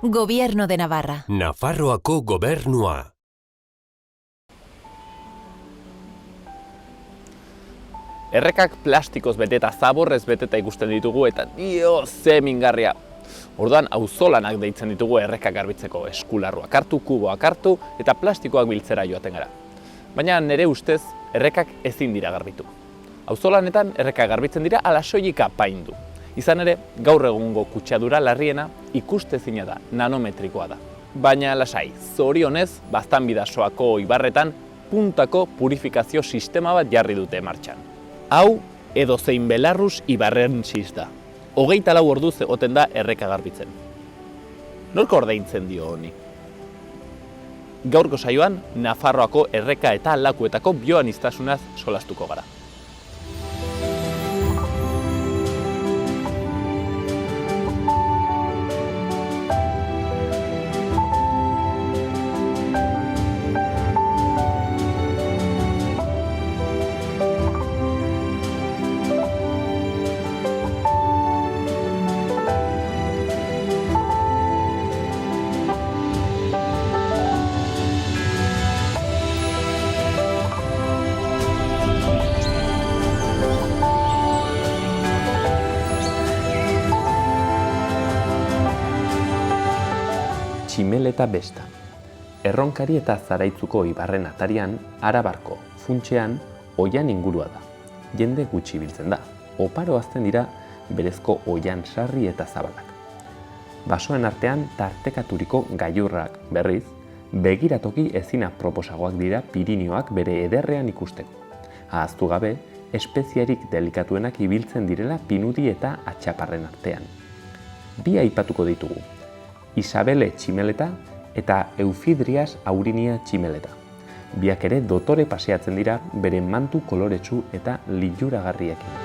Gobierno de Navarra. Nafarroako gobernua. Errekak plastikoz bete eta zaborrez beteta ikusten ditugu eta ze mingarria. Orduan auzolanak deitzen ditugu errekak garbitzeko, eskularruak hartu, kuboak hartu eta plastikoak biltzera joaten gara. Baina nire ustez errekak ezin dira garbitu. Auzolanetan errekak garbitzen dira ala soilik apaindu. Izan ere, gaur egungo kutsadura larriena ikustezina da, nanometrikoa da. Baina lasai, zorionez, Baztanbidasoako ibarretan puntako purifikazio sistema bat jarri dute martxan. Hau, edozein belarruz ibarrentziz da. 24 orduz egoten da erreka garbitzen. Nork ordaintzen dio honi? Gaurko saioan, Nafarroako erreka eta lakuetako bioaniztasunaz solastuko gara. Tximeleta besta. Erronkari eta Zaraitzuko ibarren atarian, Arabarko, funtsean, oian ingurua da. Jende gutxi biltzen da. Oparo hazten dira berezko oian sarri eta zabalak. Basoen artean tartekaturiko gailurrak berriz, begiratoki ezin aproposagoak dira Pirinioak bere ederrean ikusteko. Ahaztu gabe, espeziarik delikatuenak ibiltzen direla pinudi eta atxaparren artean. Bi aipatuko ditugu. Isabele tximeleta eta Eufidrias aurinia tximeleta. Biak ere dotore paseatzen dira bere mantu koloretsu eta liluragarriekin.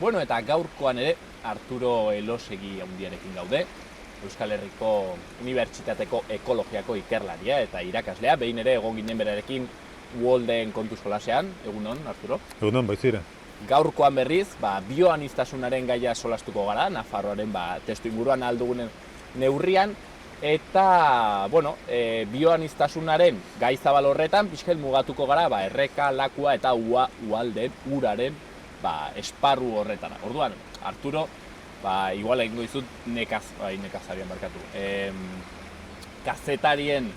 Bueno, eta gaurkoan ere Arturo Elosegi handiarekin gaude, Euskal Herriko Unibertsitateko ekologiako ikerlaria eta irakaslea, behin ere egon ginen berarekin Uholden kontu solasean. Egunon, Arturo? Egunon, baizira. Gaurkoan berriz, bioaniztasunaren gaia solastuko gara, Nafarroaren testu inguruan aldugunen neurrian, eta, bioaniztasunaren gai zabal horretan, pixket mugatuko gara, erreka, lakua eta uhalden, uraren, esparru horretara. Orduan, Arturo, igual egingo dizut nekazarian barkatu. Kazetarien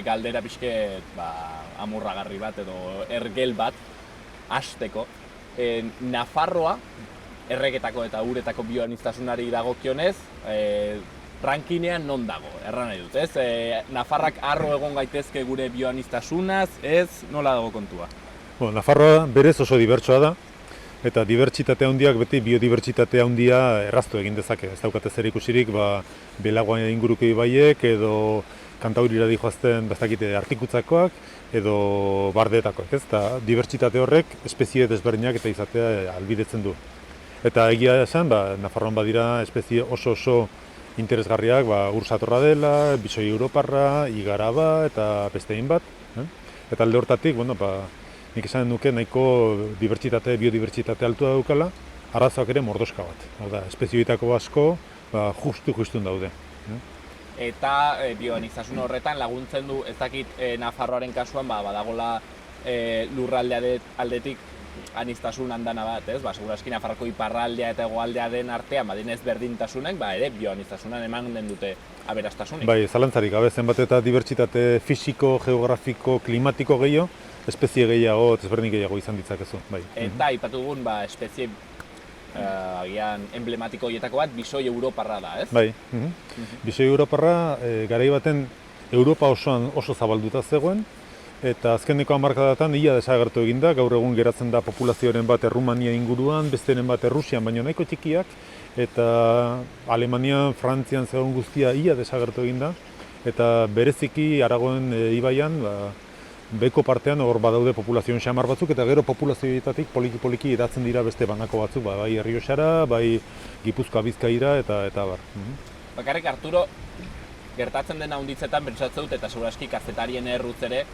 galdera pixket amurragarri bat edo ergel bat hasteko. Nafarroa, erreketako eta uretako bioaniztasunari dagokionez, rankinean non dago, erran nahi dut, ez? Nafarrak harro egon gaitezke gure bioaniztasunaz, ez? Nola dago kontua? Nafarroa berez oso dibertsoa da, eta dibertsitate handiak beti biodibertsitate handia erraztu egin dezake. Ez daukate zer ikusirik, Belagoa inguruko ibaiek edo Kantaurira dihoazten artikutzakoak edo bardeetakoak, ez? Eta dibertsitate horrek espezie desberdinak eta izatea ahalbidetzen du. Eta egia esan, Nafarroan badira espezie oso interesgarriak, ursatorra dela, bisoi europarra, igaraba eta beste bat. Eta alde hortatik, nik esan nuke nahiko biodibertsitate altua daukala, arazoak ere mordoska bat. Hau da, espezioetako asko justun daude. Eta bioaniztasun horretan laguntzen du, ez dakit Nafarroaren kasuan badagola lurralde aldetik aniztasun handana bat, ez? Segurazki Nafarroko iparraldea eta hegoaldea den artean badinez berdintasunek, ere bioaniztasunan eman den dute aberastasunik. Zalantzarik gabe zenbat eta dibertsitate fisiko, geografiko, klimatiko gehiago, espezie gehiago, ezberdin gehiago izan ditzakezu. Eta aipatu dugun espezie agian emblematiko horietako bat, bisoi europarra da, ez? Bisoi europarra garai baten Europa osoan oso zabalduta zegoen, eta azkeneko hamarkadatan ia desagertu egin da, gaur egun geratzen da populazioaren bat Errumania inguruan, besteren bat Errusian, baino nahiko txikiak, eta Alemanian, Frantzian zegoen guztia ia desagertu egin da, eta bereziki Aragoen ibaian, beko partean hor badaude populazioen xamar batzuk, eta gero populazioetatik poliki-poliki edatzen dira beste banako batzuk, bai Errioxara, bai Gipuzkoa Bizkaira, eta bar. Bakarrik Arturo, gertatzen dena handitzetan pentsatzen dut, eta seguraski kazetarien erruz ere,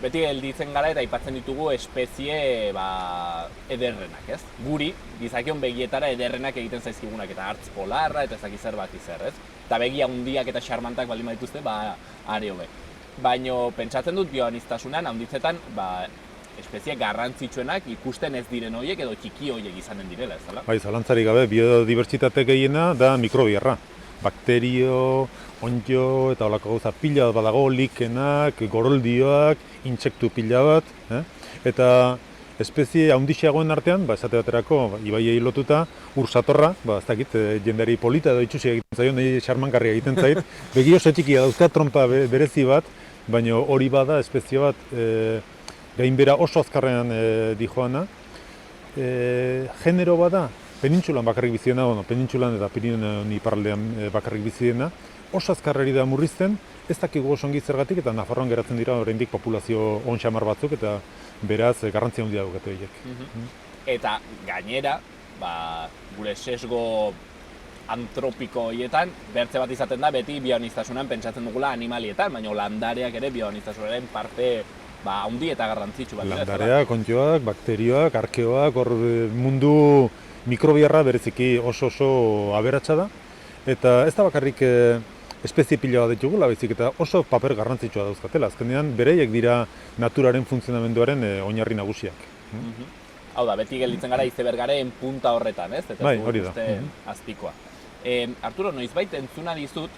beti gelditzen gara eta aipatzen ditugu espezie ederrenak, ez? Guri, gizakion begietara ederrenak egiten zaizkigunak, eta hartz polarra eta ezaki zer bat izer, ez? Eta begia hundiak eta xarmantak baldin badituzte, are hobe. Baina pentsatzen dut bioaniztasunan handitzetan, espezie garrantzitsuenak ikusten ez diren horiek edo txiki horiek izanen direla, ez dela? Bai, zalantzarik gabe, biodibertsitate gehiena da mikrobierra. Bakterio, onddo eta holako gauza pila bat badago, likenak, goroldioak, intsektu pila bat, eta espezie handixiagoen artean, esate baterako, ibaiei lotuta, ur satorra, ez dakit, jendeari polita edo itxusia egiten zaio, nahi xarmangarria egiten zait, begi oso txikia dauzka trompa berezi bat, baina hori bada espezie bat gainbera oso azkarrean dijoana. Genero bada, penintsulan bakarrik bizi dena, penintsulan eta Pirinioen iparraldean bakarrik bizi dena, oso azkarreri da murrizten, ez dakigu oso ongi zergatik, eta Nafarroan geratzen dira oraindik populazio onxamar batzuk, eta beraz garrantzia handia dukate horiek. Eta gainera, gure sesgo antropiko horietan, bertze bat izaten da, beti bioaniztasunan pentsatzen dugula animalietan, baina landareak ere bioanistasunaren parte handi eta garrantzitsu bat. Landareak, onddoak, bakterioak, arkeoak, hor mundu mikrobierra bereziki oso aberatsa da, eta ez da bakarrik espezie pila bat ditugula, baizik eta oso paper garrantzitsua dauzkatela. Azkenean, bereiek dira naturaren funtzionamenduaren oinarri nagusiak. Hau da, beti gelditzen gara izebergaren punta horretan, ez? Eta bai, hori da. Azpikoa. Arturo, noizbait entzuna dizut,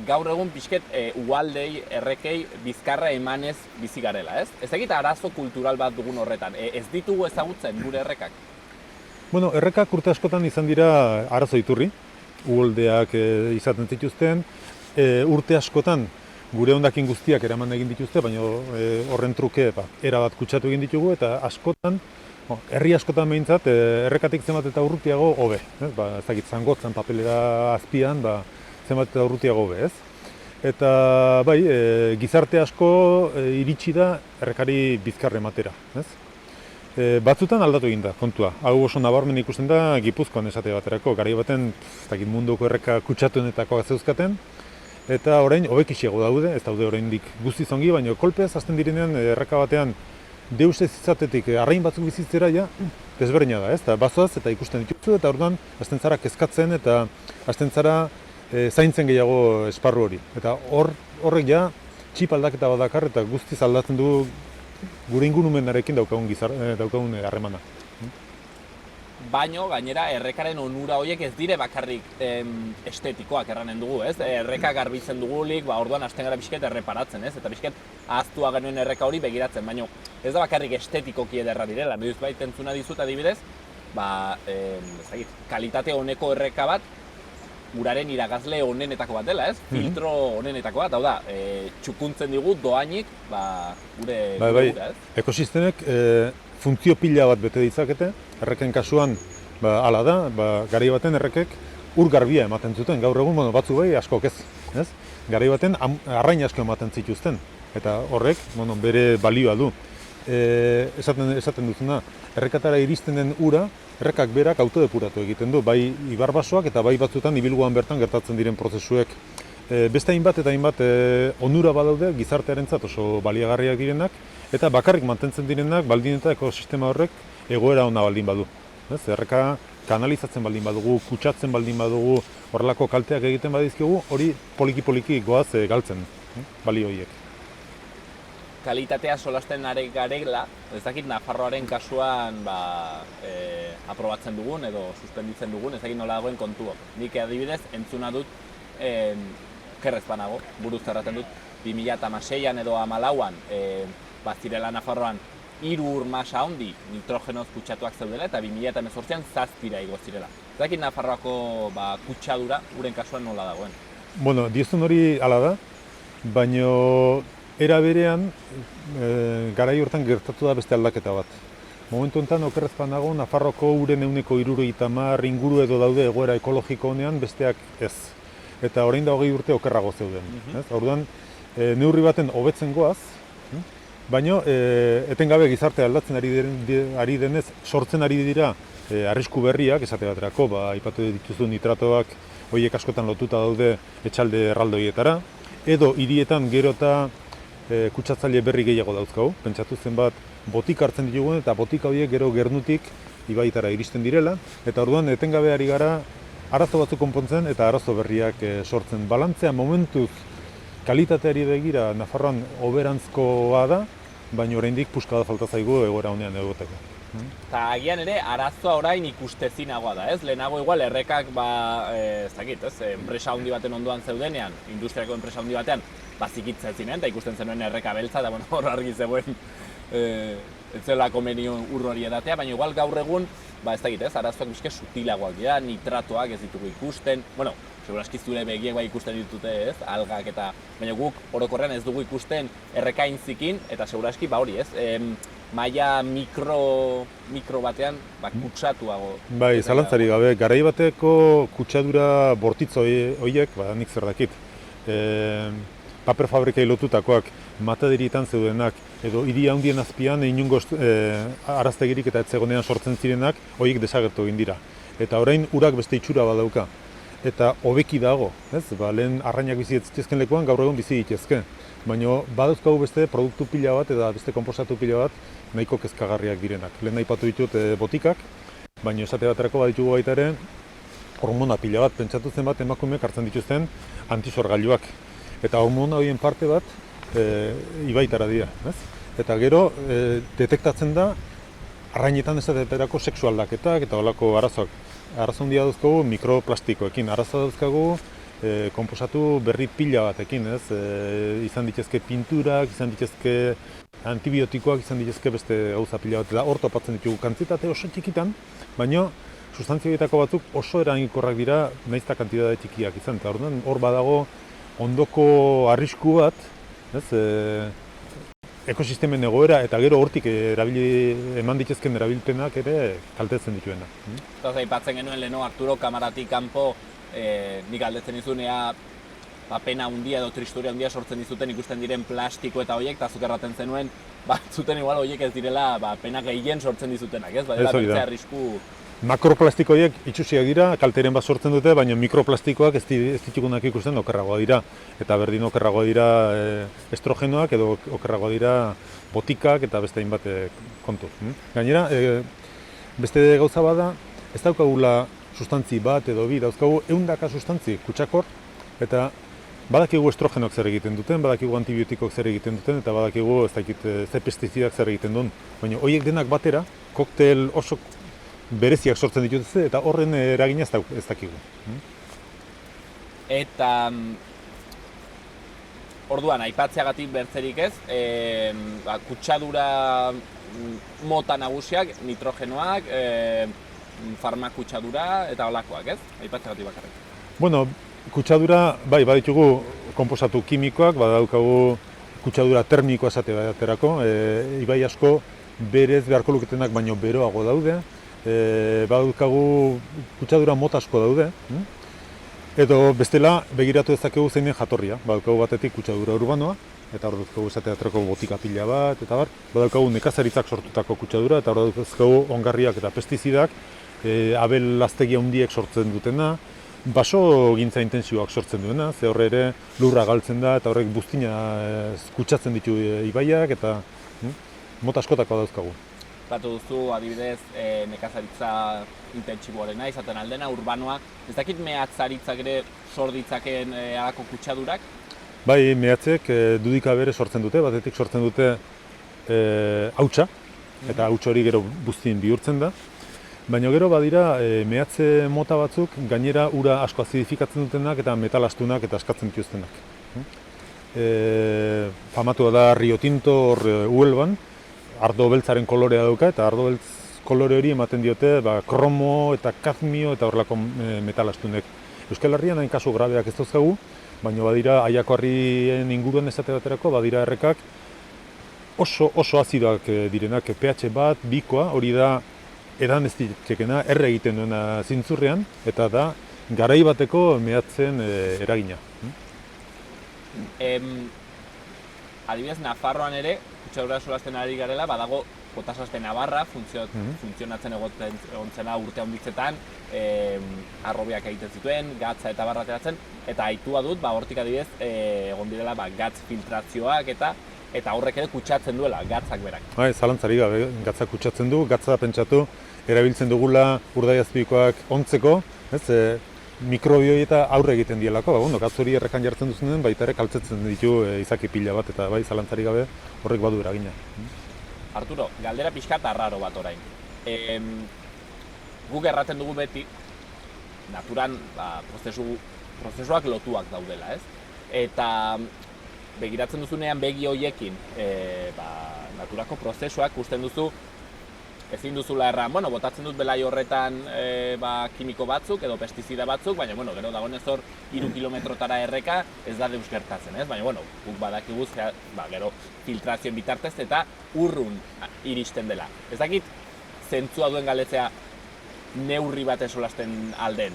gaur egun pixket ualdei, errekei, bizkarra emanez bizi garela, ez? Ez egita arazo kultural bat dugun horretan, ez ditugu ezagutzen gure errekak? Bueno, errekak urte askotan izan dira arazo iturri, uholdeak izaten zituzten, urte askotan gure hondakin guztiak eraman egin dituzte, baina horren truke erabat kutsatu egin ditugu, eta askotan, herri askotan behintzat, errekatik zenbat eta urrutiago hobe. Ez dakit, zangotzan papelera azpian, zenbat eta urrutiago hobe, ez? Eta bai, gizarte asko iritsi da errekari bizkarre ematera, ez? Batzutan aldatu egin da, kontua. Hau oso nabarmen ikusten da Gipuzkoan esate baterako. Garai baten, ez dakit, munduko erreka kutsatuenetakoak zeuzkaten, eta orain hobekixiago daude, ez daude oraindik guztiz ongi, baina kolpeaz hasten direnean erreka batean deus ez izatetik arrain batzuk bizitzera desberdina da, ez? Eta bazoaz eta ikusten dituzu, eta orduan hasten zara kezkatzen eta hasten zara zaintzen gehiago esparru hori. Eta horrek txip aldaketa badakar eta guztiz aldatzen du gure ingurumenarekin daukagun harremana. Baino, gainera, errekaren onura horiek ez dire bakarrik estetikoak erranen dugu, ez? Erreka garbitzen dugulik, orduan hasten gara pixket erreparatzen, ez? Eta pixket ahaztua genuen erreka hori begiratzen, baino ez da bakarrik estetikoki ederra direla. Noizbait entzuna dizut adibidez, kalitate oneko erreka bat, uraren iragazle onenetako bat dela, ez? Filtro onenetako bat, hau da, txukuntzen digu doainik, gure gura, ez? Ekosistemek funtzio pila bat bete ditzakete, erreken kasuan hala da, garai baten errekek ur garbia ematen zuten, gaur egun batzu bai askok ez? Garai baten arrain asko ematen zituzten, eta horrek bere balioa du. Esaten duzuna, errekatara iristen den ura, errekak berak autodepuratu egiten du, bai ibarbasoak eta bai batzutan ibilguan bertan gertatzen diren prozesuek. Beste hainbat eta hainbat onura badaude gizartearentzat oso baliagarriak direnak, eta bakarrik mantentzen direnak baldin eta ekosistema horrek egoera ona baldin badu. Erreka kanalizatzen baldin badugu, kutsatzen baldin badugu, horrelako kalteak egiten badizkigu, hori poliki-poliki goaz galtzen, balio horiek. Kalitatea solasten ari garela, ez dakit Nafarroaren kasuan aprobatzen dugun edo suspenditzen dugun, ez dakit nola dagoen kontua. Nik adibidez entzuna dut, kerrez banago, buruz zerraten dut, 2006an edo 2014an zirela Nafarroan 3 ur masa handi nitrogenoz kutsatuak zeudela eta 2018an 7 igo zirela. Ez dakit Nafarroako kutsadura uren kasuan nola dagoen. Bueno, diozun hori hala da, baina era berean, garai hortan gertatu da beste aldaketa bat. Momentu honetan, okerrez nago, Nafarroko uren 170 inguru edo daude egoera ekologiko honean, besteak ez. Eta orain da 20 urte okerrago zeuden. Orduan, neurri baten hobetzen goaz, baina etengabe gizarte aldatzen ari denez, sortzen ari dira arrisku berriak, esate baterako, aipatu dituzu nitratoak, horiek askotan lotuta daude etxalde erraldoietara, edo hirietan gero eta kutsatzaile berri gehiago dauzkagu, pentsatu zenbat botika hartzen ditugun eta botika horiek gero gernutik ibaitara iristen direla, eta orduan etengabe ari gara arazo batzuk konpontzen eta arazo berriak sortzen. Balantzea momentuz kalitateari begira Nafarroan hoberantzkoa da, baina oraindik puskada falta zaigu egoera honean egoteko. Eta agian ere, arazoa orain ikustezinagoa da, ez? Lehenago igual errekak, ez dakit, ez? Enpresa handi baten ondoan zeudenean, industriako enpresa handi batean, zikitzen ziren, eta ikusten zenuen erreka beltza, eta hor argi zegoen ez zela komenio hori edatea, baina igual gaur egun, ez dakit, ez? Arazoak bizke sutilagoak dira, nitratoak ez ditugu ikusten, seguraski zure begiek ikusten ditute, ez? Algak eta, baina guk orokorrean ez dugu ikusten errekain zikin, eta seguraski, hori, ez? Maila mikro batean kutsatuago. Bai, zalantzari gabe, garai bateko kutsadura bortitz horiek, nik zer dakit. Paper fabrikai lotutakoak, mataderietan zeudenak, edo hiri handien azpian inungo araztegirik eta etzegonean sortzen zirenak, horiek desagertu egin dira. Eta orain urak beste itxura badauka. Eta hobeki dago, ez? Lehen arrainak bizi zitezken lekuan, gaur egun bizi ditezke. Baina badauzkagu beste produktu pila bat eta beste konposatu pila bat nahiko kezkagarriak direnak. Lehen aipatu ditut botikak, baina esate baterako baditugu baita ere hormona pila bat, pentsatu zen bat emakumeek hartzen dituzten antisorgailuak. Eta hormona horien parte bat ibaitara dira. Ez? Eta gero detektatzen da arrainetan esate baterako sexu aldaketak eta holako arazoak. Arazo handia dauzkagu mikroplastikoekin, arazo dauzkagu konposatu berri pila batekin, ez? Izan ditezke pinturak, izan ditezke antibiotikoak, izan ditezke beste gauza pila bat, eta hor topatzen ditugu kantitate oso txikitan, baina sustantzia horietako batzuk oso eraginkorrak dira, nahiz eta kantitate txikiak izan, eta hor badago ondoko arrisku bat, ez? Ekosistemen egoera eta gero hortik eman ditezken erabilpenak ere kaltetzen dituena. Eta aipatzen genuen leheno Arturo kamaratik kanpo, nik galdetzen izun ea pena handia edo tristuria handia sortzen dizuten ikusten diren plastiko eta horiek, eta zuk erraten zenuen, zuten igual horiek ez direla pena gehien sortzen dizutenak, ez? Badela pentsea arrisku... Makroplastiko horiek itxusiak dira, kalteren bat sortzen dute, baina mikroplastikoak ez ditugunak ikusten okerragoa dira. Eta berdin okerragoa dira estrogenoak edo okerragoa dira botikak eta beste hainbat kontu. Gainera, beste gauza bada, ez daukagula sustantzi bat edo bi, dauzkagu 100 sustantzi kutsakor, eta badakigu estrogenoak zer egiten duten, badakigu antibiotikok zer egiten duten, eta badakigu ze pestizidak zer egiten duen. Baina horiek denak batera, koktel oso bereziak sortzen dituzte eta horren eragina ez dakigu. Eta orduan, aipatzeagatik bertzerik ez, kutsadura mota nagusiak, nitrogenoak, farmakutsadura eta holakoak, ez? Aipatzeagatik bakarrik. Bueno, kutsadura, baditugu konposatu kimikoak, badaukagu kutsadura termikoa esate baterako, ibai asko berez beharko luketenak baino beroago daude, badaukagu kutsadura mota asko daude, edo bestela begiratu dezakegu zeinen jatorria. Badaukagu batetik kutsadura urbanoa, eta hor dauzkagu esate baterako botika pila bat, eta badaukagu nekazaritzak sortutako kutsadura, eta hor dauzkagu ongarriak eta pestizidak, abel laztegia handiek sortzen dutena, baso gintza intensioak sortzen duena, ze horre ere lurra galtzen da, eta horrek buztina kutsatzen ditu ibaiak, eta mota askotako dauzkagu. Batu duzu, adibidez, nekazaritza intentsiboarena izaten aldena, urbanoa. Ez dakit mehatzaritzak ere sor ditzakeen halako kutsadurak? Bai, mehatzek dudika bere sortzen dute, batetik sortzen dute hautsa, eta hautsa hori gero buztin bihurtzen da. Baina gero badira mehatze mota batzuk gainera ura asko azidifikatzen dutenak eta metal astunak eta askatzen dituztenak. Famatua da Rio Tinto hor Huelvan, ardo beltzaren kolorea dauka, eta ardo beltz kolore hori ematen diote kromo eta kadmio eta horrelako metal astunek. Euskal Herrian hain kasu grabeak ez dauzkagu, baina badira Aiakoarrien inguruan esate baterako, badira errekak oso azidoak direnak, pH bat, bikoa, hori da edan ez ditekena, erre egiten duena zintzurrean, eta da garai bateko mehatzen eragina. Adibidez, Nafarroan ere, kutsadura solasten ari garela, badago Potasaspe Navarra funtzionatzen egon zena urte handitzetan, arrobiak egiten zituen, gatza eta barra ateratzen, eta aitua dut, hortik adibidez, egon direla gatz filtrazioak eta horrek ere kutsatzen duela, gatzak berak. Zalantzari gabe, gatza kutsatzen du, gatza pentsatu, erabiltzen dugula urdaiazpikoak ontzeko, mikrobio eta aurre egiten dielako, gatz hori errekan jartzen duzunen, baita ere kaltzetzen ditu izaki pila bat, eta zalantzari gabe horrek badu eragina. Arturo, galdera pixkat arraro bat orain. Guk erraten dugu beti, naturan prozesuak lotuak daudela, ez? Eta begiratzen duzunean begi horiekin naturako prozesuak usten duzu, ezin duzula erran, botatzen dut belai horretan kimiko batzuk edo pestizida batzuk, baina gero dagoenez hor 3 kilometrotara erreka ez da deus gertatzen, ez? Baina guk badakiguz gero filtrazioen bitartez eta urrun iristen dela. Ez dakit zentzua duen galdetzea neurri bat solasten alden.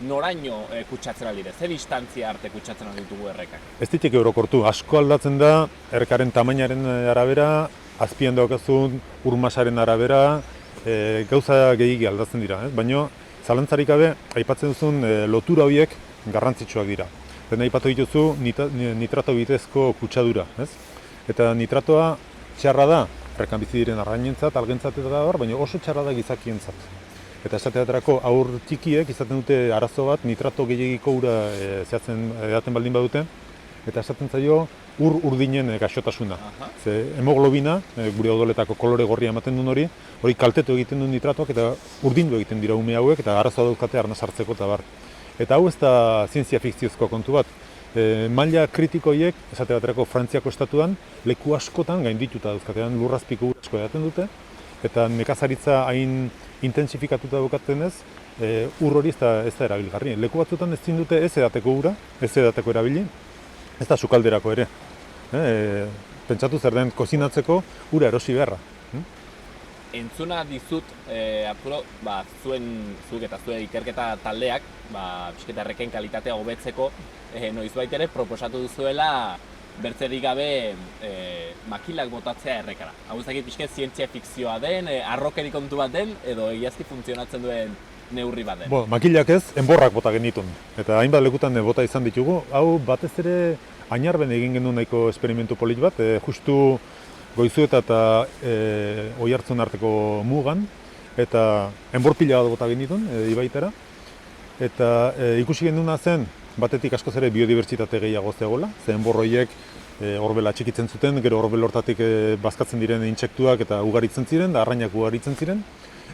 Noraino kutsatzen aldire, zer distantzia arte kutsatzen alditugu errekak? Ez ditek orokortu, asko aldatzen da errekaren tamainaren arabera, azpian daukazun urmasaren arabera, gauza gehiagi aldatzen dira, baina zalantzarik gabe aipatzen duzun lotura horiek garrantzitsuak dira. Dena aipatu dituzu nitrato bidezko kutsadura, eta nitratoa txarra da, errekan bizi diren arrainentzat, algentzat eta da, baina oso txarra da gizakientzat. Eta esateaterako aur txikiek izaten dute arazo bat nitrato gehiagiko ura edaten baldin badute, eta esaten zaio urdinen gaixotasuna. Hemoglobina, gure odoletako kolore gorria ematen duen hori kaltetu egiten duen nitratoak eta urdindu egiten dira ume hauek eta arazoa dauzkate arna sartzeko eta bar. Eta hau ez da zientzia fikziozko kontu bat. Maila kritikoiek, esate baterako Frantziako estatuan, leku askotan gaindituta dauzkatean lurrazpiko ura asko edaten dute, eta nekazaritza hain intensifikatuta daukaten ez, ur hori ez da erabilgarri. Leku batzutan ezin dute ez edateko ura, ez edateko erabili, ez da sukalderako ere. Pentsatu zer den kozinatzeko ura erosi beharra. Entzuna dizut, Arturo, zuk eta zuen ikerketa taldeak, pixketa erreken kalitatea hobetzeko, noizbait ere proposatu duzuela bertzerik gabe makilak botatzea errekara. Hau ezakit pixket zientzia fikzioa den, arrokeri kontu bat den, edo egiazki funtzionatzen duen neurri bat den. Makilak ez, enborrak bota genitun. Eta hainbat lekutan bota izan ditugu. Hau batez ere Añarben egin genuen nahiko esperimentu polit bat, justu Goizueta eta Oiartzun arteko mugan, eta enbor pila bat bota genitun, ibaitara. Eta ikusi genuena zen, batetik askoz ere biodibertsitate gehiago zegoela, ze enbor horiek horbela txikitzen zuten, gero horbel hortatik bazkatzen diren intsektuak eta ugaritzen ziren, da arrainak ugaritzen ziren,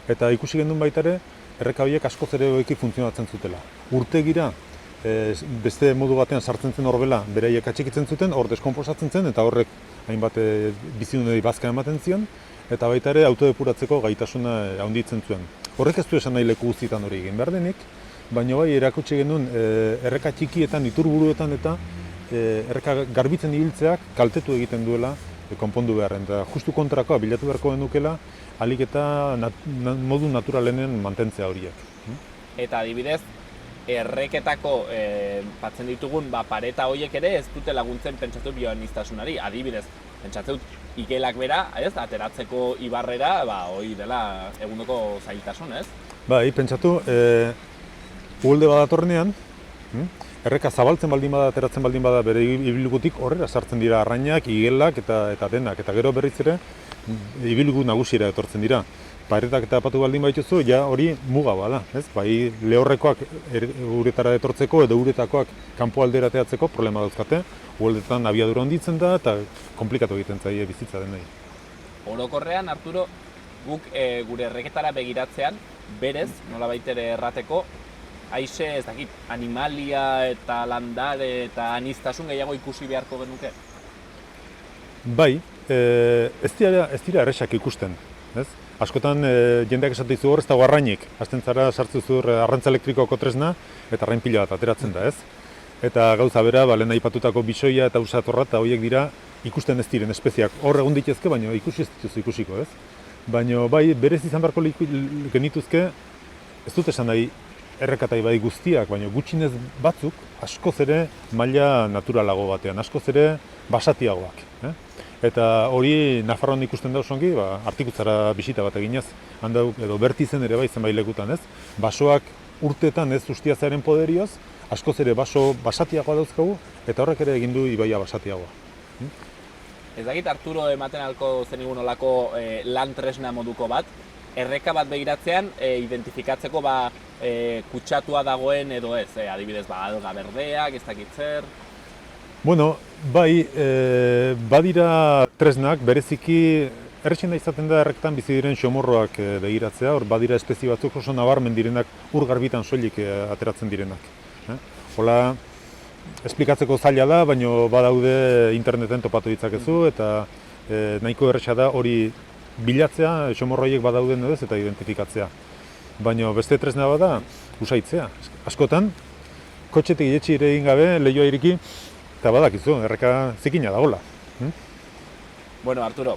eta ikusi genuen baita ere, erreka horiek askoz ere hoeki funtzionatzen zutela. Urtegira, beste modu batean sartzen zen horbela, beraiek atxikitzen zuten, hor deskonposatzen zen, eta horrek hainbat bizidunei bazka ematen zion, eta baita ere autodepuratzeko gaitasuna handitzen zuen. Horrek ez du esan nahi leku guztietan hori egin behar denik, baina bai erakutsi genuen erreka txikietan, iturburuetan eta erreka garbitzen ibiltzeak kaltetu egiten duela konpondu beharren. Eta justu kontrakoa bilatu beharko genukela, ahalik eta modu naturalenen mantentzea horiek. Eta adibidez, erreketako batzen ditugun pareta horiek ere ez dute laguntzen pentsatu bioaniztasunari. Adibidez, pentsatu igelak bera, ateratzeko ibarrera, hori dela egundoko zailtasun, ez? Bai, pentsatu, uholde badatornean, erreka zabaltzen baldin bada, ateratzen baldin bada bere ibilgutik horrela sartzen dira arrainak, igelak eta denak. Eta gero berriz ere, ibilgu nagusiera etortzen dira. Paretak eta apatu baldin baituzu, ja hori muga bada, ez? Bai lehorrekoak uretara etortzeko edo uretakoak kanpo aldera ateratzeko problema dauzkate. Uholdetan abiadura handitzen da eta komplikatu egiten zaie bizitza denei. Orokorrean, Arturo, guk gure erreketara begiratzean, berez, nolabait ere errateko, haize, ez dakit, animalia eta landare eta aniztasun gehiago ikusi beharko genuke? Bai, ez dira erresak ikusten. ez? Askotan jendeak esate dizu hor ez dago arrainik, hasten zara sartzen zu arrantza elektrikoko tresna eta arrain pila bat ateratzen da, ez? Eta gauza bera, lehen aipatutako bisoia eta usatorra eta horiek dira ikusten ez diren espeziak. Hor egon ditezke, baina ikusi ez dituzu ikusiko, ez? Baina bai, berez izan beharko genituzke, ez dut esan nahi errekatai bai guztiak, baina gutxinez batzuk askoz ere maila naturalago batean, askoz ere basatiagoak. Eta hori Nafarroan ikusten da osongi, Artikutzara bisita bat eginez, handau edo Bertizen ere bai zenbait lekutan, ez? Basoak urtetan ez ustiatzaren poderioz, askoz ere baso basatiagoa dauzkagu, eta horrek ere egin du ibaia basatiagoa. Ez dakit Arturo ematen alko zenigun olako lan tresna moduko bat, erreka bat begiratzean identifikatzeko kutsatua dagoen edo ez, adibidez alga berdeak, ez dakit zer. Bueno, bai, badira tresnak, bereziki erretxena izaten da errektan bizi diren xomorroak begiratzea, hor badira espezie batzuk oso nabarmen direnak ur garbitan soilik ateratzen direnak. Hola, esplikatzeko zaila da, baina badaude interneten topatu ditzakezu eta nahiko erretxa da hori bilatzea, xomorroiek badauden edo ez eta identifikatzea. Baina beste tresna bada, usaitzea. Askotan, kotxetik ietsi ere egin gabe, lehioa iriki, eta badakizu, erreka zikina dagoela. Bueno, Arturo,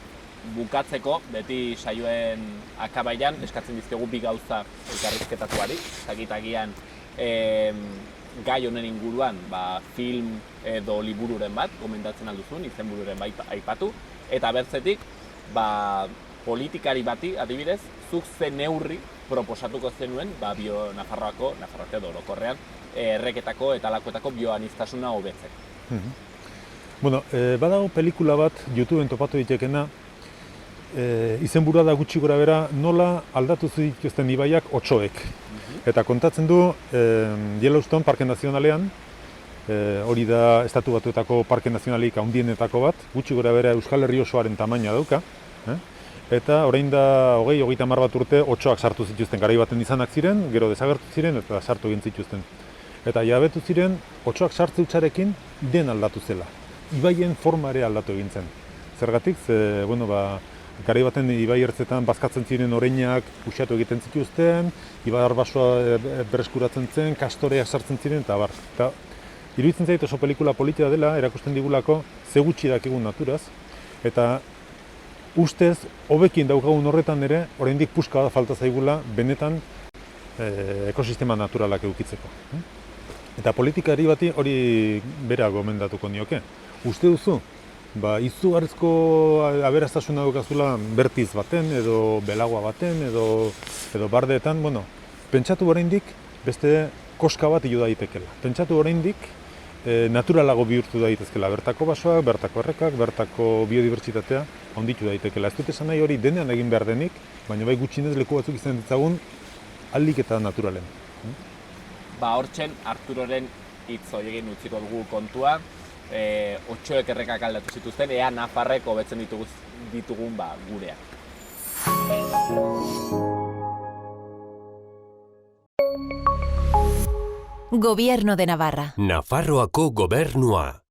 bukatzeko, beti saioen akabaian, eskatzen dizkegu bi gauza elkarrizketatuari, zakitagian gai honen inguruan film edo libururen bat, gomendatzen alduzun, izenbururen aipatu, eta bertzetik, politikari bati, adibidez, zuk ze neurri proposatuko zenuen, Nafarroako edo orokorrean, erreketako eta lakoetako bioaniztasuna hobetzeko. Bueno, badago pelikula bat YouTubeen topatu ditekena, izenburua da gutxi gora bera nola aldatu zituzten ibaiak otsoek. Eta kontatzen du Yellowstone Parke Nazionalean, hori da Estatu Batuetako Parke Nazionalik handienetako bat, gutxi gora bera Euskal Herri osoaren tamaina dauka. Eta orain da 20-30 bat urte otsoak sartu zituzten, garai baten izanak ziren, gero desagertu ziren eta sartu egin zituzten. Eta jabetu ziren, otsoak sartze hutsarekin den aldatu zela. Ibaien forma ere aldatu egin zen. Zergatik, garai baten ibai ertzetan bazkatzen ziren oreinak uxatu egiten zituzten, ibar basoa bereskuratzen zen, kastoreak sartzen ziren eta abar. Eta iruditzen zait oso pelikula politia dela, erakusten digulako ze gutxi dakigun naturaz, eta ustez, hobekin daukagun horretan ere, oraindik puska da falta zaigula benetan ekosistema naturalak edukitzeko. Eta politikari bati hori bera gomendatuko nioke. Uste duzu, izugarrizko aberastasuna daukazula Bertiz baten, edo Belagua baten, edo Bardeetan, pentsatu oraindik beste koska bat hilo daitekela. Pentsatu oraindik naturalago bihurtu daitezkela. Bertako basoak, bertako errekak, bertako biodibertsitatea handitu daitekela. Ez dut esan nahi hori denean egin behar denik, baina bai gutxienez leku batzuk izan ditzagun aldik eta naturalen. Hortzen Arturoren hitz horiekin utziko dugu kontua, otsoek errekak aldatu zituzten, ea Nafarrek hobetzen ditugun gurea. Gobierno de Navarra. Nafarroako gobernua.